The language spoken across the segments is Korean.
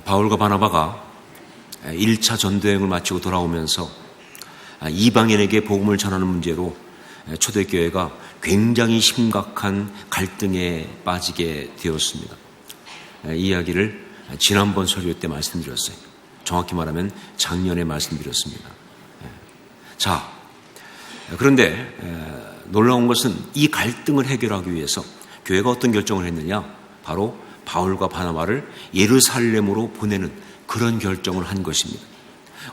바울과 바나바가 1차 전도여행을 마치고 돌아오면서 이방인에게 복음을 전하는 문제로 초대교회가 굉장히 심각한 갈등에 빠지게 되었습니다. 이 이야기를 지난번 설교 때 말씀드렸어요. 정확히 말하면 작년에 말씀드렸습니다. 자, 그런데 놀라운 것은 이 갈등을 해결하기 위해서 교회가 어떤 결정을 했느냐? 바로 바울과 바나바를 예루살렘으로 보내는 그런 결정을 한 것입니다.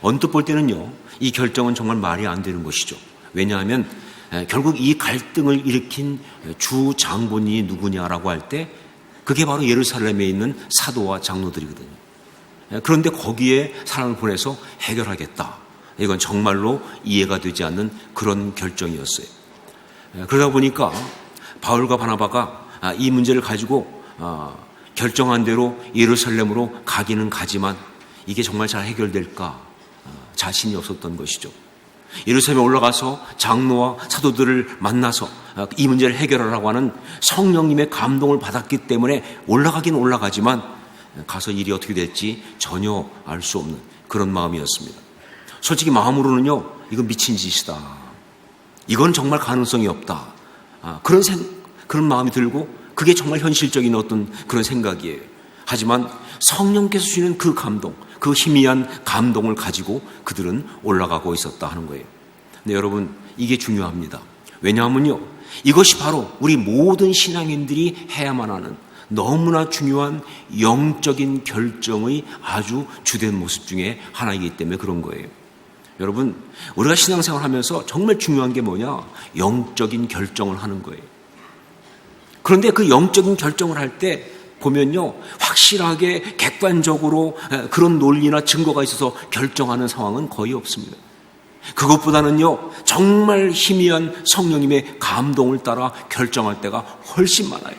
언뜻 볼 때는요, 이 결정은 정말 말이 안 되는 것이죠. 왜냐하면 결국 이 갈등을 일으킨 주 장본인이 누구냐라고 할 때 그게 바로 예루살렘에 있는 사도와 장로들이거든요. 그런데 거기에 사람을 보내서 해결하겠다. 이건 정말로 이해가 되지 않는 그런 결정이었어요. 그러다 보니까 바울과 바나바가 이 문제를 가지고 결정한 대로 예루살렘으로 가기는 가지만 이게 정말 잘 해결될까 자신이 없었던 것이죠. 예루살렘에 올라가서 장로와 사도들을 만나서 이 문제를 해결하라고 하는 성령님의 감동을 받았기 때문에 올라가긴 올라가지만 가서 일이 어떻게 될지 전혀 알 수 없는 그런 마음이었습니다. 솔직히 마음으로는요, 이건 미친 짓이다. 이건 정말 가능성이 없다. 그런 마음이 들고 그게 정말 현실적인 어떤 그런 생각이에요. 하지만 성령께서 주시는 그 감동, 그 희미한 감동을 가지고 그들은 올라가고 있었다 하는 거예요. 근데 여러분, 이게 중요합니다. 왜냐하면요, 이것이 바로 우리 모든 신앙인들이 해야만 하는 너무나 중요한 영적인 결정의 아주 주된 모습 중에 하나이기 때문에 그런 거예요. 여러분, 우리가 신앙생활 하면서 정말 중요한 게 뭐냐? 영적인 결정을 하는 거예요. 그런데 그 영적인 결정을 할 때 보면요, 확실하게 객관적으로 그런 논리나 증거가 있어서 결정하는 상황은 거의 없습니다. 그것보다는요, 정말 희미한 성령님의 감동을 따라 결정할 때가 훨씬 많아요.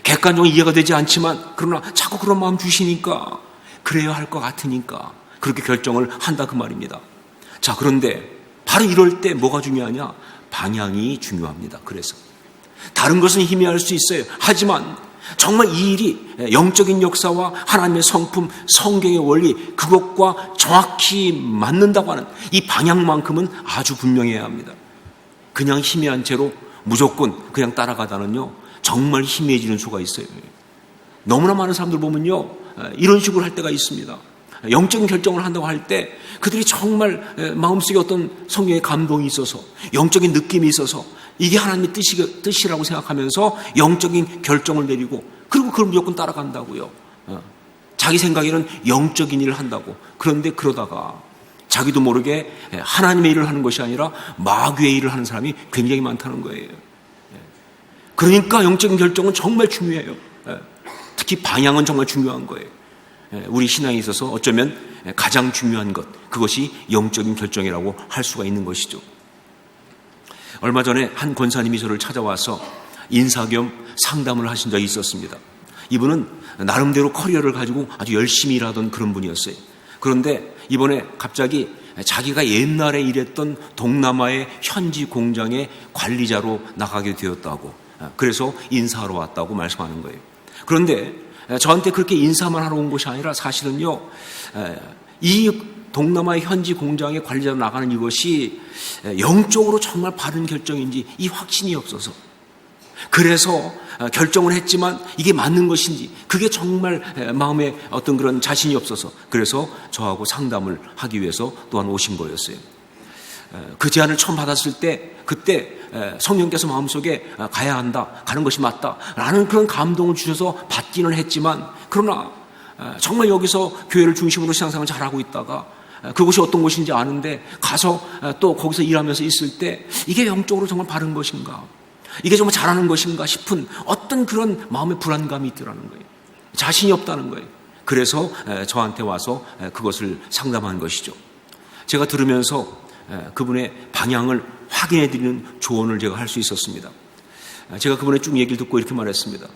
객관적으로 이해가 되지 않지만 그러나 자꾸 그런 마음 주시니까 그래야 할 것 같으니까 그렇게 결정을 한다 그 말입니다. 자, 그런데 바로 이럴 때 뭐가 중요하냐? 방향이 중요합니다. 그래서 다른 것은 희미할 수 있어요. 하지만 정말 이 일이 영적인 역사와 하나님의 성품, 성경의 원리, 그것과 정확히 맞는다고 하는 이 방향만큼은 아주 분명해야 합니다. 그냥 희미한 채로 무조건 그냥 따라가다는요, 정말 희미해지는 수가 있어요. 너무나 많은 사람들 보면요, 이런 식으로 할 때가 있습니다. 영적인 결정을 한다고 할 때 그들이 정말 마음속에 어떤 성령의 감동이 있어서, 영적인 느낌이 있어서 이게 하나님의 뜻이라고 생각하면서 영적인 결정을 내리고, 그리고 그걸 무조건 따라간다고요. 자기 생각에는 영적인 일을 한다고. 그런데 그러다가 자기도 모르게 하나님의 일을 하는 것이 아니라 마귀의 일을 하는 사람이 굉장히 많다는 거예요. 그러니까 영적인 결정은 정말 중요해요. 특히 방향은 정말 중요한 거예요. 우리 신앙에 있어서 어쩌면 가장 중요한 것, 그것이 영적인 결정이라고 할 수가 있는 것이죠. 얼마 전에 한 권사님이 저를 찾아와서 인사 겸 상담을 하신 적이 있었습니다. 이분은 나름대로 커리어를 가지고 아주 열심히 일하던 그런 분이었어요. 그런데 이번에 갑자기 자기가 옛날에 일했던 동남아의 현지 공장의 관리자로 나가게 되었다고, 그래서 인사하러 왔다고 말씀하는 거예요. 그런데 저한테 그렇게 인사만 하러 온 것이 아니라 사실은요, 이 동남아의 현지 공장의 관리자로 나가는 이것이 영적으로 정말 바른 결정인지 이 확신이 없어서, 그래서 결정을 했지만 이게 맞는 것인지 그게 정말 마음에 어떤 그런 자신이 없어서, 그래서 저하고 상담을 하기 위해서 또한 오신 거였어요. 그 제안을 처음 받았을 때 그때 성령께서 마음속에 가야 한다, 가는 것이 맞다 라는 그런 감동을 주셔서 받기는 했지만, 그러나 정말 여기서 교회를 중심으로 신앙생활을 잘하고 있다가 그곳이 어떤 곳인지 아는데 가서 또 거기서 일하면서 있을 때 이게 영적으로 정말 바른 것인가, 이게 정말 잘하는 것인가 싶은 어떤 그런 마음의 불안감이 있더라는 거예요. 자신이 없다는 거예요. 그래서 저한테 와서 그것을 상담한 것이죠. 제가 들으면서 그분의 방향을 확인해 드리는 조언을 제가 할 수 있었습니다. 제가 그분의 쭉 얘기를 듣고 이렇게 말했습니다.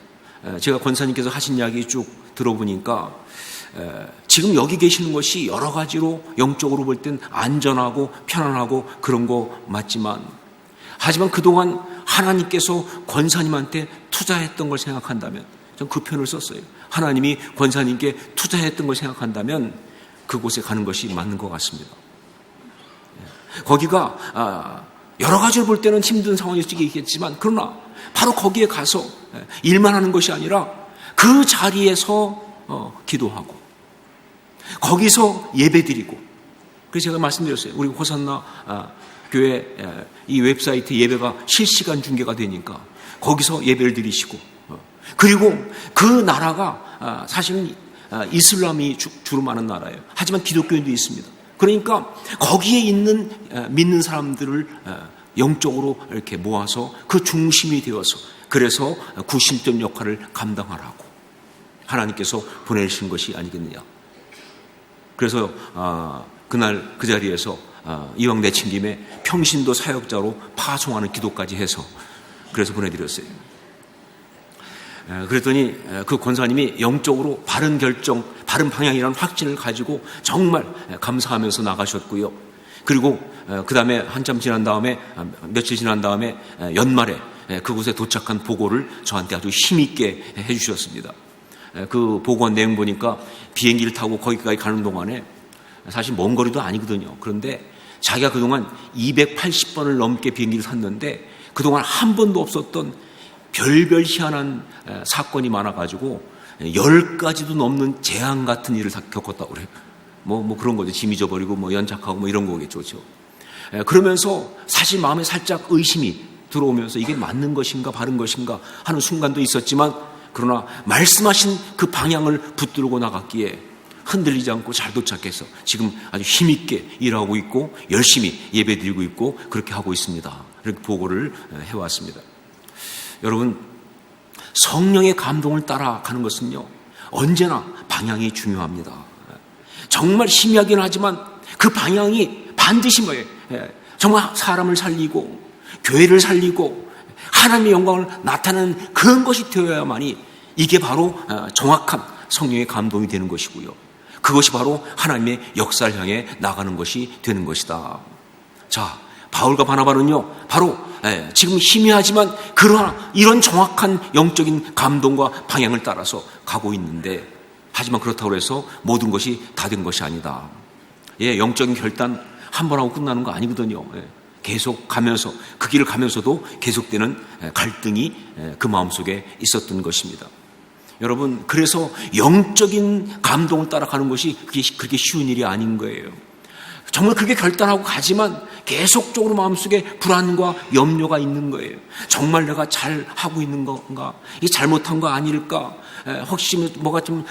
제가 권사님께서 하신 이야기 쭉 들어보니까 지금 여기 계시는 것이 여러 가지로 영적으로 볼 땐 안전하고 편안하고 그런 거 맞지만, 하지만 그동안 하나님께서 권사님한테 투자했던 걸 생각한다면, 전 그 표현을 썼어요. 하나님이 권사님께 투자했던 걸 생각한다면 그곳에 가는 것이 맞는 것 같습니다. 거기가 여러 가지로 볼 때는 힘든 상황일 수 있겠지만 그러나 바로 거기에 가서 일만 하는 것이 아니라 그 자리에서 기도하고 거기서 예배드리고, 그래서 제가 말씀드렸어요. 우리 호산나 교회 이 웹사이트 예배가 실시간 중계가 되니까 거기서 예배를 드리시고, 그리고 그 나라가 사실은 이슬람이 주로 많은 나라예요. 하지만 기독교인도 있습니다. 그러니까 거기에 있는 믿는 사람들을 영적으로 이렇게 모아서 그 중심이 되어서, 그래서 구심점 역할을 감당하라고 하나님께서 보내신 것이 아니겠느냐. 그래서 그날 그 자리에서 이왕 내친 김에 평신도 사역자로 파송하는 기도까지 해서 그래서 보내드렸어요. 그랬더니 그 권사님이 영적으로 바른 결정, 바른 방향이라는 확신을 가지고 정말 감사하면서 나가셨고요. 그리고 그 다음에 한참 지난 다음에, 며칠 지난 다음에 연말에 그곳에 도착한 보고를 저한테 아주 힘있게 해주셨습니다. 그 보고한 내용 보니까 비행기를 타고 거기까지 가는 동안에 사실 먼 거리도 아니거든요. 그런데 자기가 그동안 280번을 넘게 비행기를 탔는데 그동안 한 번도 없었던 별별 희한한 사건이 많아가지고 10가지도 넘는 재앙 같은 일을 다 겪었다고 그래요. 뭐 그런 거죠. 짐 잊어버리고 연착하고 이런 거겠죠. 그렇죠? 그러면서 사실 마음에 살짝 의심이 들어오면서 이게 맞는 것인가 바른 것인가 하는 순간도 있었지만, 그러나 말씀하신 그 방향을 붙들고 나갔기에 흔들리지 않고 잘 도착해서 지금 아주 힘있게 일하고 있고 열심히 예배드리고 있고 그렇게 하고 있습니다. 이렇게 보고를 해왔습니다. 여러분, 성령의 감동을 따라가는 것은요, 언제나 방향이 중요합니다. 정말 희미하긴 하지만 그 방향이 반드시 뭐예요? 정말 사람을 살리고 교회를 살리고 하나님의 영광을 나타내는 그런 것이 되어야만이 이게 바로 정확한 성령의 감동이 되는 것이고요. 그것이 바로 하나님의 역사를 향해 나가는 것이 되는 것이다. 자, 바울과 바나바는요, 바로 지금 희미하지만 그러나 이런 정확한 영적인 감동과 방향을 따라서 가고 있는데, 하지만 그렇다고 해서 모든 것이 다 된 것이 아니다. 영적인 결단 한 번 하고 끝나는 거 아니거든요. 계속 가면서 그 길을 가면서도 계속되는 갈등이 그 마음속에 있었던 것입니다. 여러분, 그래서 영적인 감동을 따라가는 것이 그렇게 쉬운 일이 아닌 거예요. 정말 그렇게 결단하고 가지만 계속적으로 마음속에 불안과 염려가 있는 거예요. 정말 내가 잘 하고 있는 건가? 이게 잘못한 거 아닐까? 혹시 뭐가 좀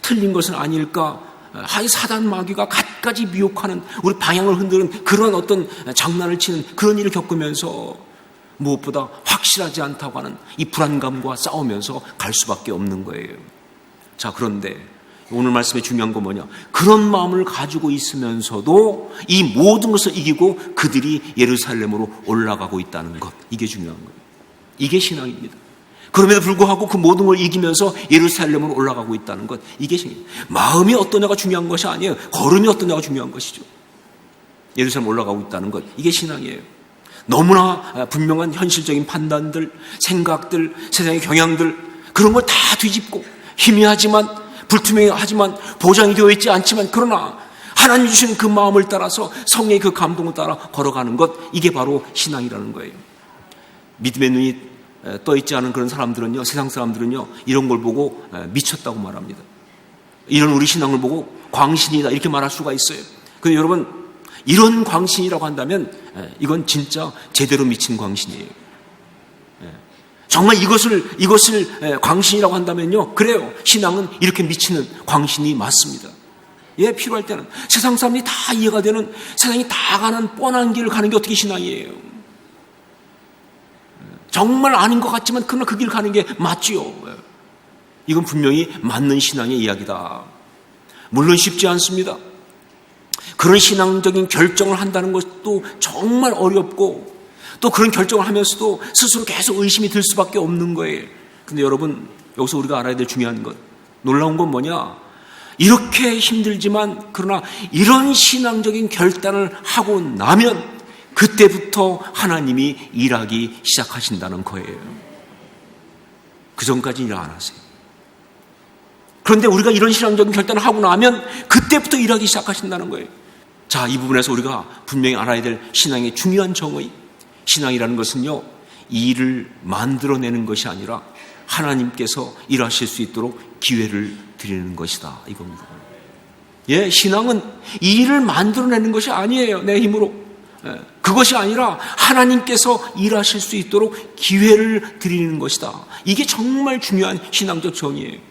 틀린 것은 아닐까? 하이 사단 마귀가 갖가지 미혹하는, 우리 방향을 흔드는 그런 어떤 장난을 치는 그런 일을 겪으면서 무엇보다 확실하지 않다고 하는 이 불안감과 싸우면서 갈 수밖에 없는 거예요. 자, 그런데 오늘 말씀의 중요한 건 뭐냐? 그런 마음을 가지고 있으면서도 이 모든 것을 이기고 그들이 예루살렘으로 올라가고 있다는 것, 이게 중요한 거예요. 이게 신앙입니다. 그럼에도 불구하고 그 모든 걸 이기면서 예루살렘으로 올라가고 있다는 것, 이게 신앙입니다. 마음이 어떠냐가 중요한 것이 아니에요. 걸음이 어떠냐가 중요한 것이죠. 예루살렘 올라가고 있다는 것, 이게 신앙이에요. 너무나 분명한 현실적인 판단들, 생각들, 세상의 경향들, 그런 걸 다 뒤집고 희미하지만 불투명하지만 보장이 되어 있지 않지만, 그러나 하나님 주신 그 마음을 따라서 성령의 그 감동을 따라 걸어가는 것, 이게 바로 신앙이라는 거예요. 믿음의 눈이 떠 있지 않은 그런 사람들은요, 세상 사람들은요, 이런 걸 보고 미쳤다고 말합니다. 이런 우리 신앙을 보고 광신이다 이렇게 말할 수가 있어요. 그런데 여러분, 이런 광신이라고 한다면 이건 진짜 제대로 미친 광신이에요. 정말 이것을 광신이라고 한다면요, 그래요, 신앙은 이렇게 미치는 광신이 맞습니다. 필요할 때는 세상 사람들이 다 이해가 되는, 세상이 다 가는 뻔한 길을 가는 게 어떻게 신앙이에요? 정말 아닌 것 같지만 그러나 그 길을 가는 게 맞지요. 이건 분명히 맞는 신앙의 이야기다. 물론 쉽지 않습니다. 그런 신앙적인 결정을 한다는 것도 정말 어렵고, 또 그런 결정을 하면서도 스스로 계속 의심이 들 수밖에 없는 거예요. 근데 여러분, 여기서 우리가 알아야 될 중요한 것, 놀라운 건 뭐냐? 이렇게 힘들지만 그러나 이런 신앙적인 결단을 하고 나면 그때부터 하나님이 일하기 시작하신다는 거예요. 그 전까지 일 안 하세요. 그런데 우리가 이런 신앙적인 결단을 하고 나면 그때부터 일하기 시작하신다는 거예요. 자, 이 부분에서 우리가 분명히 알아야 될 신앙의 중요한 정의. 신앙이라는 것은요, 일을 만들어내는 것이 아니라 하나님께서 일하실 수 있도록 기회를 드리는 것이다, 이겁니다. 예, 신앙은 이 일을 만들어내는 것이 아니에요, 내 힘으로. 그것이 아니라 하나님께서 일하실 수 있도록 기회를 드리는 것이다. 이게 정말 중요한 신앙적 정의예요.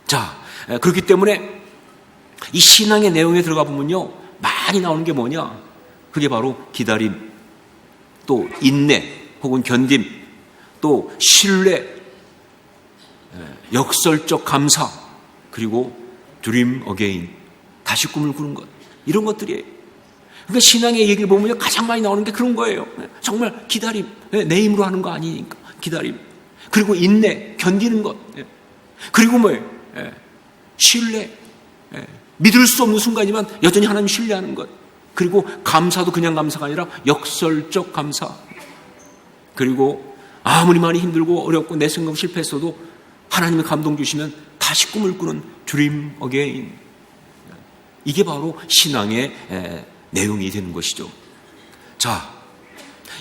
자, 그렇기 때문에 이 신앙의 내용에 들어가 보면요, 많이 나오는 게 뭐냐? 그게 바로 기다림, 또 인내 혹은 견딤, 또 신뢰, 역설적 감사, 그리고 dream again, 다시 꿈을 꾸는 것, 이런 것들이에요. 그러니까 신앙의 얘기를 보면 가장 많이 나오는 게 그런 거예요. 정말 기다림, 내 힘으로 하는 거 아니니까 기다림, 그리고 인내, 견디는 것, 그리고 뭐예요? 신뢰, 믿을 수 없는 순간이지만 여전히 하나님 신뢰하는 것, 그리고 감사도 그냥 감사가 아니라 역설적 감사, 그리고 아무리 많이 힘들고 어렵고 내 생각 실패했어도 하나님의 감동 주시면 다시 꿈을 꾸는 dream again. 이게 바로 신앙의 내용이 되는 것이죠. 자,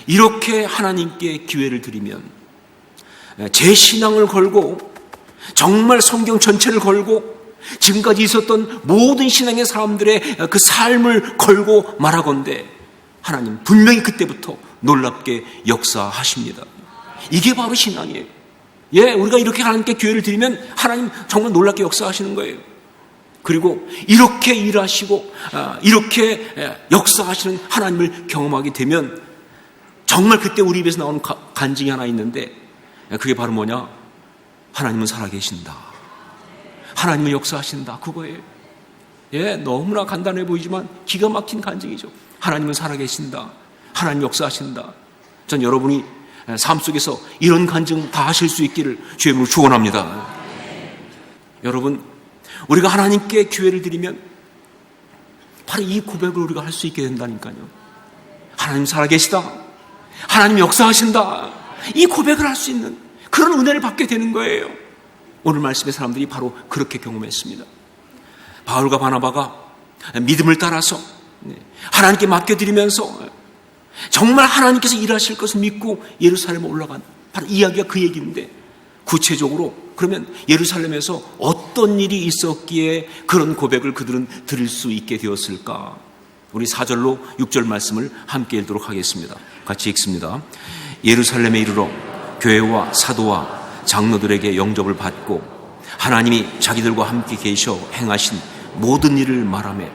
이렇게 하나님께 기회를 드리면 제 신앙을 걸고 정말 성경 전체를 걸고 지금까지 있었던 모든 신앙의 사람들의 그 삶을 걸고 말하건대 하나님 분명히 그때부터 놀랍게 역사하십니다. 이게 바로 신앙이에요. 예, 우리가 이렇게 하나님께 기회를 드리면 하나님 정말 놀랍게 역사하시는 거예요. 그리고 이렇게 일하시고 이렇게 역사하시는 하나님을 경험하게 되면 정말 그때 우리 입에서 나오는 간증이 하나 있는데, 그게 바로 뭐냐? 하나님은 살아계신다, 하나님은 역사하신다, 그거예요. 예, 너무나 간단해 보이지만 기가 막힌 간증이죠. 하나님은 살아계신다, 하나님 역사하신다. 전 여러분이 삶 속에서 이런 간증 다 하실 수 있기를 주의 이름으로 축원합니다. 여러분, 우리가 하나님께 기회를 드리면 바로 이 고백을 우리가 할 수 있게 된다니까요. 하나님 살아계시다, 하나님 역사하신다, 이 고백을 할 수 있는 그런 은혜를 받게 되는 거예요. 오늘 말씀의 사람들이 바로 그렇게 경험했습니다. 바울과 바나바가 믿음을 따라서 하나님께 맡겨드리면서 정말 하나님께서 일하실 것을 믿고 예루살렘에 올라간, 바로 이야기가 그 얘기인데, 구체적으로 그러면 예루살렘에서 어떤 일이 있었기에 그런 고백을 그들은 드릴 수 있게 되었을까? 우리 4절로 6절 말씀을 함께 읽도록 하겠습니다. 같이 읽습니다. 예루살렘에 이르러 교회와 사도와 장로들에게 영접을 받고 하나님이 자기들과 함께 계셔 행하신 모든 일을 말하며,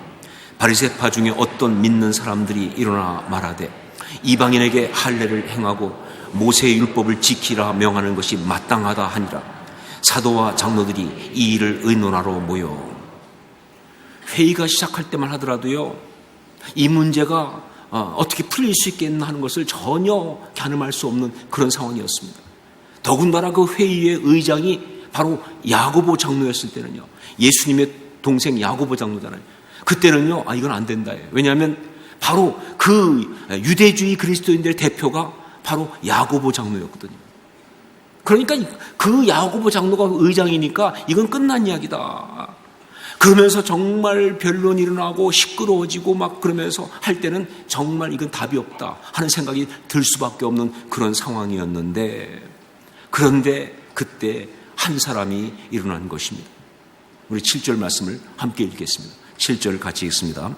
바리새파 중에 어떤 믿는 사람들이 일어나 말하되 이방인에게 할례를 행하고 모세의 율법을 지키라 명하는 것이 마땅하다 하니라. 사도와 장로들이 이 일을 의논하러 모여. 회의가 시작할 때만 하더라도요, 이 문제가 어떻게 풀릴 수 있겠나 하는 것을 전혀 가늠할 수 없는 그런 상황이었습니다. 더군다나 그 회의의 의장이 바로 야고보 장로였을 때는요, 예수님의 동생 야고보 장로잖아요. 그때는요, 이건 안 된다. 왜냐하면 바로 그 유대주의 그리스도인들의 대표가 바로 야고보 장로였거든요. 그러니까 그 야고보 장로가 의장이니까 이건 끝난 이야기다. 그러면서 정말 변론이 일어나고 시끄러워지고 막 그러면서 할 때는 정말 이건 답이 없다 하는 생각이 들 수밖에 없는 그런 상황이었는데, 그런데 그때 한 사람이 일어난 것입니다. 우리 7절 말씀을 함께 읽겠습니다. 7절 같이 읽습니다.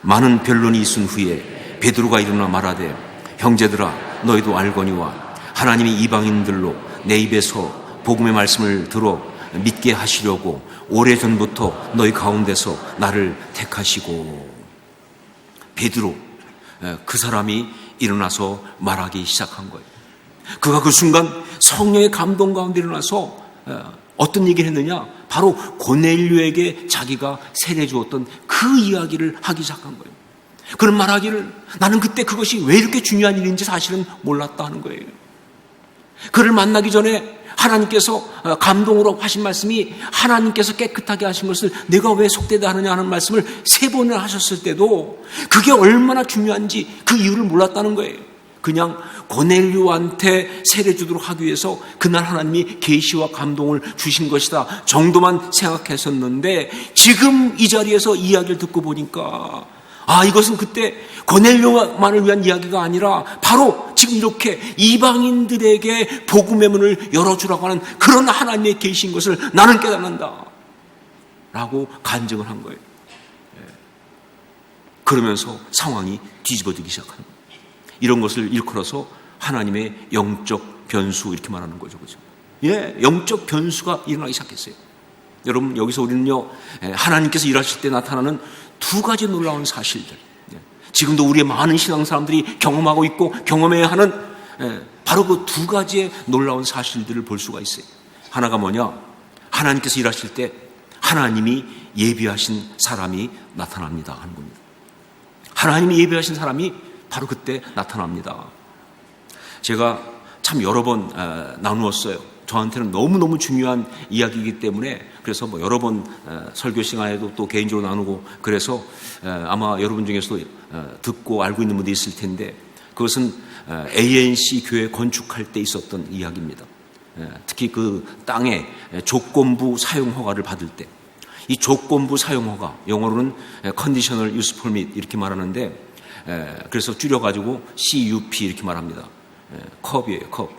많은 변론이 있은 후에 베드로가 일어나 말하되 형제들아 너희도 알거니와 하나님이 이방인들로 내 입에서 복음의 말씀을 들어 믿게 하시려고 오래전부터 너희 가운데서 나를 택하시고. 베드로, 그 사람이 일어나서 말하기 시작한 거예요. 그가 그 순간 성령의 감동 가운데 일어나서 어떤 얘기를 했느냐, 바로 고넬료에게 자기가 세례 주었던 그 이야기를 하기 시작한 거예요. 그런 말하기를, 나는 그때 그것이 왜 이렇게 중요한 일인지 사실은 몰랐다 하는 거예요. 그를 만나기 전에 하나님께서 감동으로 하신 말씀이, 하나님께서 깨끗하게 하신 것을 내가 왜 속되다 하느냐 하는 말씀을 3번을 하셨을 때도 그게 얼마나 중요한지 그 이유를 몰랐다는 거예요. 그냥 고넬료한테 세례 주도록 하기 위해서 그날 하나님이 계시와 감동을 주신 것이다 정도만 생각했었는데, 지금 이 자리에서 이야기를 듣고 보니까 이것은 그때 고넬료만을 위한 이야기가 아니라 바로 지금 이렇게 이방인들에게 복음의 문을 열어주라고 하는 그런 하나님의 계시인 것을 나는 깨닫는다 라고 간증을 한 거예요. 그러면서 상황이 뒤집어지기 시작하는 거예요. 이런 것을 일컬어서 하나님의 영적 변수 이렇게 말하는 거죠. 그죠? 영적 변수가 일어나기 시작했어요. 여러분, 여기서 우리는요, 하나님께서 일하실 때 나타나는 두 가지 놀라운 사실들, 지금도 우리의 많은 신앙 사람들이 경험하고 있고 경험해야 하는 바로 그 두 가지의 놀라운 사실들을 볼 수가 있어요. 하나가 뭐냐? 하나님께서 일하실 때 하나님이 예비하신 사람이 나타납니다 하는 겁니다. 하나님이 예비하신 사람이 바로 그때 나타납니다. 제가 참 여러 번 나누었어요. 저한테는 너무너무 중요한 이야기이기 때문에, 그래서 뭐 여러 번 설교 시간에도 또 개인적으로 나누고, 그래서 아마 여러분 중에서도 듣고 알고 있는 분들이 있을 텐데, 그것은 ANC 교회 건축할 때 있었던 이야기입니다. 특히 그 땅에 조건부 사용 허가를 받을 때, 이 조건부 사용 허가, 영어로는 Conditional Use Permit 이렇게 말하는데, 그래서 줄여가지고 CUP 이렇게 말합니다. 컵이에요, 컵.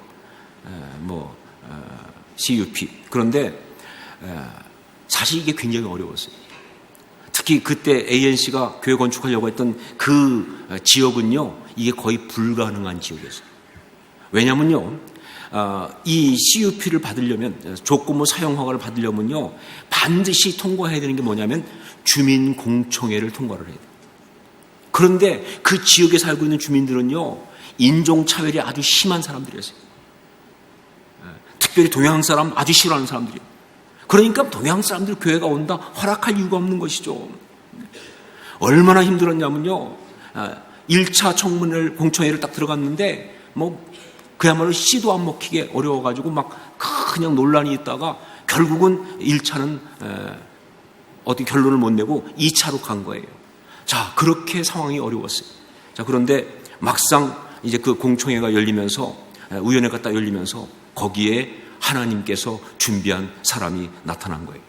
CUP. 그런데 사실 이게 굉장히 어려웠어요. 특히 그때 ANC가 교회 건축하려고 했던 그 지역은요, 이게 거의 불가능한 지역이었어요. 왜냐면요, 이 CUP를 받으려면, 조건부 사용 허가를 받으려면요, 반드시 통과해야 되는 게 뭐냐면 주민공청회를 통과를 해야 돼요. 그런데 그 지역에 살고 있는 주민들은요, 인종차별이 아주 심한 사람들이었어요. 특별히 동양 사람 아주 싫어하는 사람들이에요. 그러니까 동양 사람들 교회가 온다 허락할 이유가 없는 것이죠. 얼마나 힘들었냐면요, 1차 청문회를, 공청회를 딱 들어갔는데 그야말로 씨도 안 먹히게 어려워가지고 막 그냥 논란이 있다가 결국은 1차는 어디 결론을 못 내고 2차로 간 거예요. 자, 그렇게 상황이 어려웠어요. 자, 그런데 막상 이제 그 공청회가 열리면서, 위원회가 딱 열리면서 거기에 하나님께서 준비한 사람이 나타난 거예요.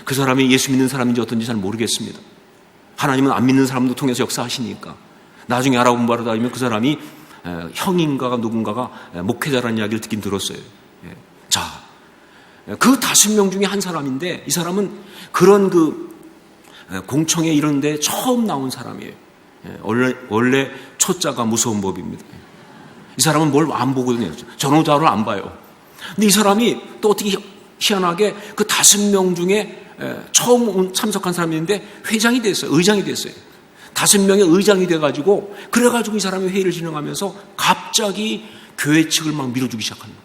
그 사람이 예수 믿는 사람인지 어떤지 잘 모르겠습니다. 하나님은 안 믿는 사람도 통해서 역사하시니까 나중에 알아본바로 하면 그 사람이 형인가가 누군가가 목회자라는 이야기를 듣긴 들었어요. 자, 그 5명 중에 한 사람인데, 이 사람은 그런 그 공청회 이런 데 처음 나온 사람이에요. 원래 초짜가 무서운 법입니다. 이 사람은 뭘 안 보거든요. 전후좌우를 안 봐요. 근데 이 사람이 또 어떻게 희한하게 그 5명 중에 처음 참석한 사람인데 회장이 됐어요. 의장이 됐어요. 5명의 의장이 돼가지고, 그래가지고 이 사람이 회의를 진행하면서 갑자기 교회 측을 막 밀어주기 시작합니다.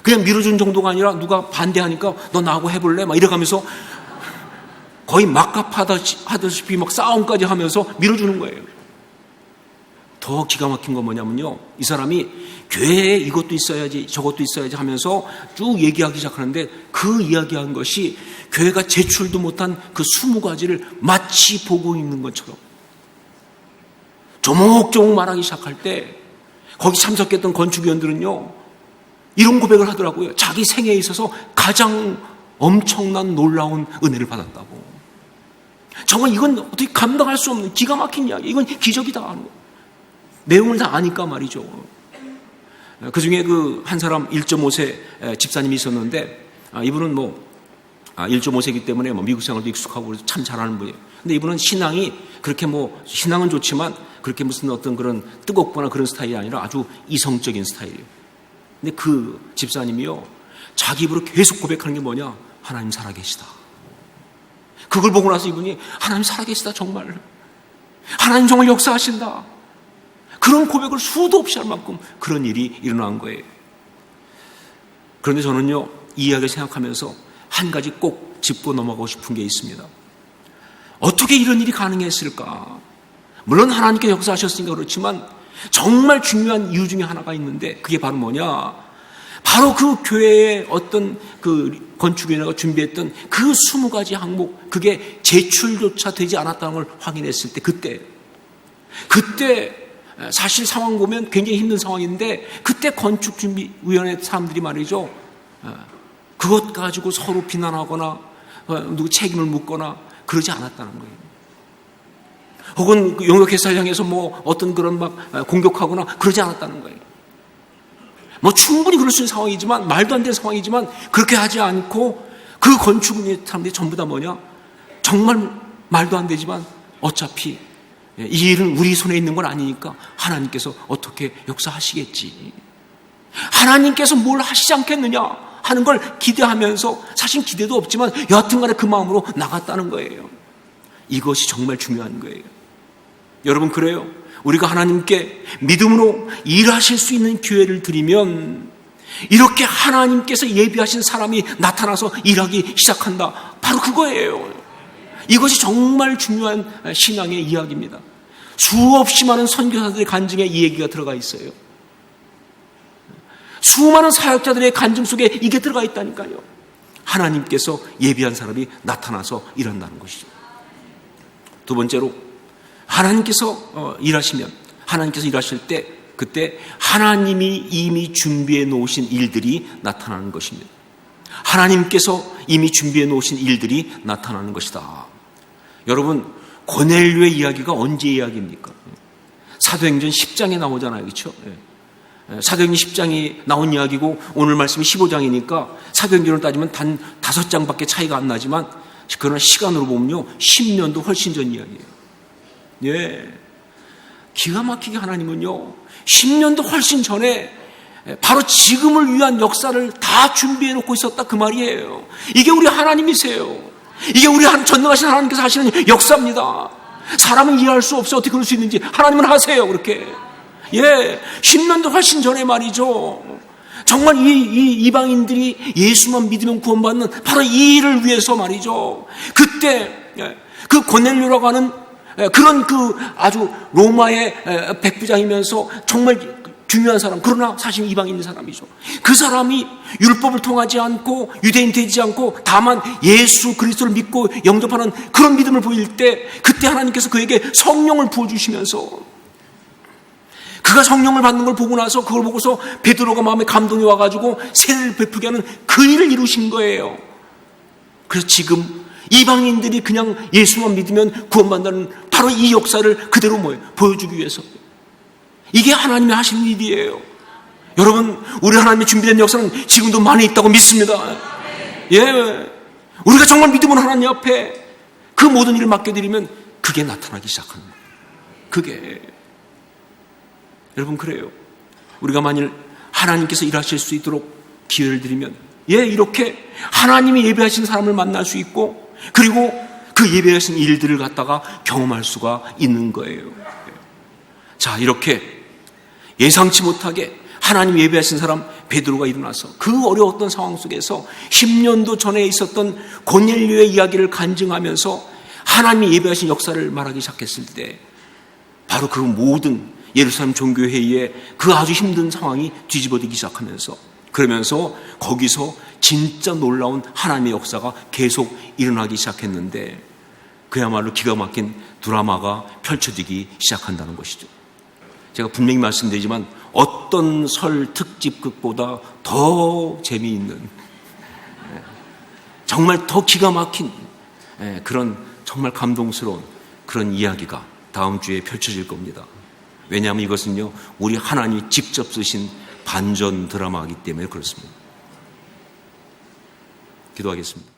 그냥 밀어준 정도가 아니라 누가 반대하니까 너 나하고 해볼래? 막 이래가면서 거의 막갑하다시피 막 싸움까지 하면서 밀어주는 거예요. 더 기가 막힌 건 뭐냐면요, 이 사람이 교회에 이것도 있어야지 저것도 있어야지 하면서 쭉 얘기하기 시작하는데, 그 이야기한 것이 교회가 제출도 못한 그 20가지를 마치 보고 있는 것처럼 조목조목 말하기 시작할 때, 거기 참석했던 건축위원들은요 이런 고백을 하더라고요. 자기 생애에 있어서 가장 엄청난 놀라운 은혜를 받았다고. 정말 이건 어떻게 감당할 수 없는 기가 막힌 이야기, 이건 기적이다 하는 거예요. 내용을 다 아니까 말이죠. 그 중에 그 한 사람 1.5세 집사님이 있었는데, 이분은 1.5세이기 때문에 미국 생활도 익숙하고 참 잘하는 분이에요. 근데 이분은 신앙이 그렇게 신앙은 좋지만 그렇게 무슨 어떤 그런 뜨겁거나 그런 스타일이 아니라 아주 이성적인 스타일이에요. 근데 그 집사님이요, 자기 입으로 계속 고백하는 게 뭐냐? 하나님 살아계시다. 그걸 보고 나서 이분이 하나님 살아계시다, 정말. 하나님 정말 역사하신다. 그런 고백을 수도 없이 할 만큼 그런 일이 일어난 거예요. 그런데 저는요, 이 이야기를 생각하면서 한 가지 꼭 짚고 넘어가고 싶은 게 있습니다. 어떻게 이런 일이 가능했을까? 물론 하나님께 역사하셨으니까 그렇지만 정말 중요한 이유 중에 하나가 있는데, 그게 바로 뭐냐? 바로 그 교회의 어떤 그 건축위원회가 준비했던 그 20가지 항목, 그게 제출조차 되지 않았다는 걸 확인했을 때, 그때 사실 상황 보면 굉장히 힘든 상황인데 그때 건축준비위원회 사람들이 말이죠, 그것 가지고 서로 비난하거나 누구 책임을 묻거나 그러지 않았다는 거예요. 혹은 용역회사를 향해서 뭐 어떤 그런 막 공격하거나 그러지 않았다는 거예요. 뭐 충분히 그럴 수 있는 상황이지만, 말도 안 되는 상황이지만 그렇게 하지 않고 그 건축의 사람들이 전부 다 뭐냐, 정말 말도 안 되지만 어차피 이 일은 우리 손에 있는 건 아니니까 하나님께서 어떻게 역사하시겠지, 하나님께서 뭘 하시지 않겠느냐 하는 걸 기대하면서, 사실 기대도 없지만 여하튼간에 그 마음으로 나갔다는 거예요. 이것이 정말 중요한 거예요. 여러분, 그래요. 우리가 하나님께 믿음으로 일하실 수 있는 기회를 드리면 이렇게 하나님께서 예비하신 사람이 나타나서 일하기 시작한다. 바로 그거예요. 이것이 정말 중요한 신앙의 이야기입니다. 수없이 많은 선교사들의 간증에 이 얘기가 들어가 있어요. 수많은 사역자들의 간증 속에 이게 들어가 있다니까요. 하나님께서 예비한 사람이 나타나서 일한다는 것이죠. 두 번째로, 하나님께서 일하시면, 하나님께서 일하실 때 그때 하나님이 이미 준비해 놓으신 일들이 나타나는 것입니다. 하나님께서 이미 준비해 놓으신 일들이 나타나는 것이다. 여러분, 고넬료의 이야기가 언제 이야기입니까? 사도행전 10장에 나오잖아요. 그렇죠? 사도행전 10장이 나온 이야기고 오늘 말씀이 15장이니까 사도행전을 따지면 단 5장밖에 차이가 안 나지만, 그러나 시간으로 보면요 10년도 훨씬 전 이야기예요. 예, 기가 막히게 하나님은요 10년도 훨씬 전에 바로 지금을 위한 역사를 다 준비해 놓고 있었다, 그 말이에요. 이게 우리 하나님이세요. 이게 우리 전능하신 하나님께서 하시는 역사입니다. 사람은 이해할 수 없어요. 어떻게 그럴 수 있는지. 하나님은 하세요. 그렇게. 예, 10년도 훨씬 전에 말이죠, 정말 이 이방인들이 예수만 믿으면 구원받는 바로 이 일을 위해서 말이죠, 그때 그 고넬료라고 하는 그런 그 아주 로마의 백부장이면서 정말 중요한 사람, 그러나 사실 이방인인 사람이죠. 그 사람이 율법을 통하지 않고 유대인 되지 않고 다만 예수 그리스도를 믿고 영접하는 그런 믿음을 보일 때, 그때 하나님께서 그에게 성령을 부어주시면서, 그가 성령을 받는 걸 보고 나서 그걸 보고서 베드로가 마음에 감동이 와가지고 세례를 베풀게 하는 그 일을 이루신 거예요. 그래서 지금 이방인들이 그냥 예수만 믿으면 구원받는다는 바로 이 역사를 그대로 보여주기 위해서, 이게 하나님이 하시는 일이에요. 여러분, 우리 하나님이 준비된 역사는 지금도 많이 있다고 믿습니다. 예, 우리가 정말 믿음으로 하나님 앞에 그 모든 일을 맡겨드리면 그게 나타나기 시작하는 거예요. 그게, 여러분, 그래요. 우리가 만일 하나님께서 일하실 수 있도록 기회를 드리면, 예, 이렇게 하나님이 예배하신 사람을 만날 수 있고, 그리고 그 예배하신 일들을 갖다가 경험할 수가 있는 거예요. 자, 이렇게 예상치 못하게 하나님 예배하신 사람 베드로가 일어나서 그 어려웠던 상황 속에서 10년도 전에 있었던 고넬료의 이야기를 간증하면서 하나님이 예배하신 역사를 말하기 시작했을 때, 바로 그 모든 예루살렘 종교회의의 그 아주 힘든 상황이 뒤집어지기 시작하면서, 그러면서 거기서 진짜 놀라운 하나님의 역사가 계속 일어나기 시작했는데, 그야말로 기가 막힌 드라마가 펼쳐지기 시작한다는 것이죠. 제가 분명히 말씀드리지만 어떤 설 특집극보다 더 재미있는, 정말 더 기가 막힌 그런 정말 감동스러운 그런 이야기가 다음 주에 펼쳐질 겁니다. 왜냐하면 이것은요 우리 하나님이 직접 쓰신 반전 드라마이기 때문에 그렇습니다. 기도하겠습니다.